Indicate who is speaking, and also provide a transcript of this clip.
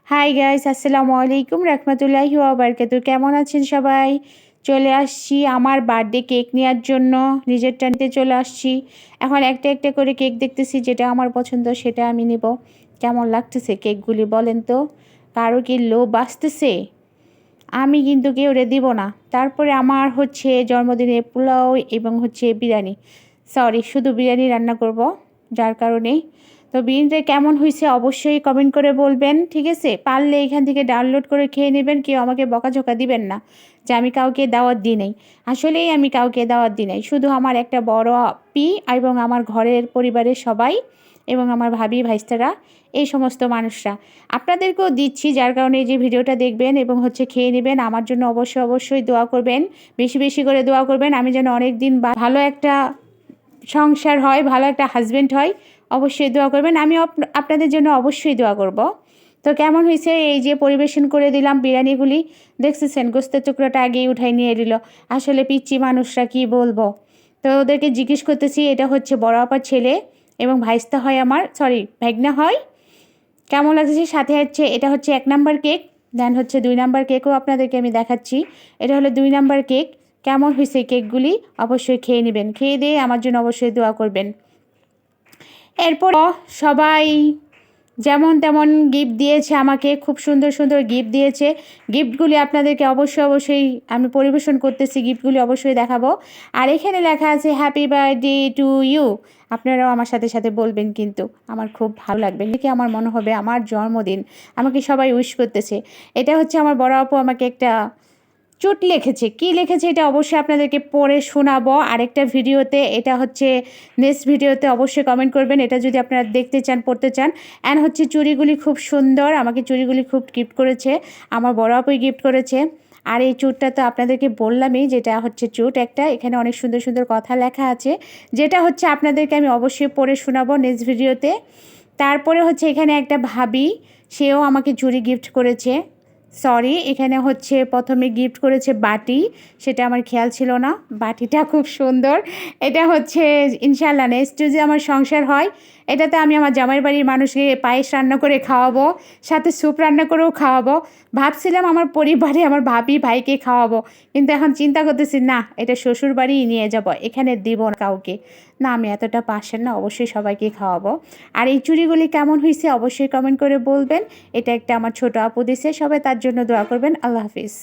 Speaker 1: Hi guys, আসসালামু আলাইকুম রহমতুল্লাহি ওয়া বারাকাতুহু। কেমন আছেন সবাই? চলে আসছি আমার বার্থডে কেক নেওয়ার জন্য। নিজেরটা নিতে চলে আসছি। এখন একটা একটা করে কেক দেখতেছি, যেটা আমার পছন্দ সেটা আমি নেব। কেমন লাগতেছে কেকগুলি বলেন তো? কারো কি লোভ আসতেছে? আমি কিন্তু কেউরে দিব না। তারপরে আমার হচ্ছে জন্মদিনে পোলাও এবং হচ্ছে বিরিয়ানি, সরি শুধু বিরিয়ানি রান্না করব, যার কারণে তো বিরিয়ানিটা কেমন হয়েছে অবশ্যই কমেন্ট করে বলবেন, ঠিক আছে? পারলে এখান থেকে ডাউনলোড করে খেয়ে নেবেন, কেউ আমাকে বকাঝকা দিবেন না যে আমি কাউকে দাওয়াত দিই নাই। আসলেই আমি কাউকে দাওয়াত দিই নাই, শুধু আমার একটা বড় আপি এবং আমার ঘরের পরিবারের সবাই এবং আমার ভাবি ভাইস্তারা, এই সমস্ত মানুষরা। আপনাদেরকেও দিচ্ছি, যার কারণে এই যে ভিডিওটা দেখবেন এবং হচ্ছে খেয়ে নেবেন। আমার জন্য অবশ্যই দোয়া করবেন, বেশি বেশি করে দোয়া করবেন, আমি যেন অনেক দিন ভালো একটা সংসার হয়, ভালো একটা হাজব্যান্ড হয়। অবশ্যই দোয়া করবেন, আমি আপনাদের জন্য অবশ্যই দোয়া করব। তো কেমন হয়েছে এই যে পরিবেশন করে দিলাম বিরিয়ানিগুলি, দেখতেছেন গোস্তের টুকরোটা আগেই উঠাই নিয়ে দিল। আসলে পিচ্চি মানুষরা কি বলবো। তো ওদেরকে জিজ্ঞেস করতেছি, এটা হচ্ছে বড় আপার ছেলে এবং ভাইস্তা হয় আমার, সরি ভাগনা হয়। কেমন লাগছে? সাথে হচ্ছে এটা হচ্ছে 1 নাম্বার কেক, দেন হচ্ছে 2 নাম্বার কেকও আপনাদেরকে আমি দেখাচ্ছি। এটা হলো 2 নাম্বার কেক। কেমন হয়েছে কেকগুলি অবশ্যই খেয়ে নেবেন, খেয়ে দিয়ে আমার জন্য অবশ্যই দোয়া করবেন। এরপর সবাই যেমন তেমন গিফট দিয়েছে আমাকে, খুব সুন্দর সুন্দর গিফট দিয়েছে। গিফটগুলি আপনাদেরকে অবশ্যই আমি পরিবেশন করতেছি, গিফটগুলি অবশ্যই দেখাবো। আর এখানে লেখা আছে হ্যাপি বার্থডে টু ইউ। আপনারাও আমার সাথে সাথে বলবেন, কিন্তু আমার খুব ভালো লাগবে, দেখে আমার মনে হবে আমার জন্মদিন, আমাকে সবাই উইশ করতেছে। এটা হচ্ছে আমার বড় আপু আমাকে একটা চোট লিখেছে, কি লিখেছে এটা অবশ্যই আপনাদেরকে পড়ে শোনাবো আরেকটা ভিডিওতে। এটা হচ্ছে নেক্সট ভিডিওতে, অবশ্যই কমেন্ট করবেন এটা যদি আপনারা দেখতে চান, পড়তে চান। অ্যান্ড হচ্ছে চুড়িগুলি খুব সুন্দর, আমাকে চুড়িগুলি খুব গিফট করেছে, আমার বড় আপুই গিফট করেছে। আর এই চুটটা তো আপনাদেরকে বললামই, যেটা হচ্ছে চুট একটা, এখানে অনেক সুন্দর সুন্দর কথা লেখা আছে, যেটা হচ্ছে আপনাদেরকে আমি অবশ্যই পড়ে শোনাবো নেক্সট ভিডিওতে। তারপরে হচ্ছে এখানে একটা ভাবি, সেও আমাকে চুড়ি গিফট করেছে। সরি, এখানে হচ্ছে প্রথমে গিফট করেছে বাটি, সেটা আমার খেয়াল ছিল না। বাটিটা খুব সুন্দর। এটা হচ্ছে ইনশাল্লাহ নেক্সট যে আমার সংসার হয়, এটাতে আমি আমার জামাই বাড়ির মানুষকে পায়েস রান্না করে খাওয়াবো, সাথে স্যুপ রান্না করেও খাওয়াবো। ভাবছিলাম আমার পরিবারে আমার ভাবি ভাইকে খাওয়াবো, কিন্তু এখন চিন্তা করতেছি না, এটা শ্বশুর বাড়িই নিয়ে যাব, এখানে দিব না কাউকে। না, আমি এতটা পাশের না, অবশ্যই সবাইকে খাওয়াবো। আর এই চুড়িগুলি কেমন হয়েছে অবশ্যই কমেন্ট করে বলবেন। এটা একটা আমার ছোট আপু দিছে, সবাই তার জন্য দোয়া করবেন। আল্লাহ হাফিজ।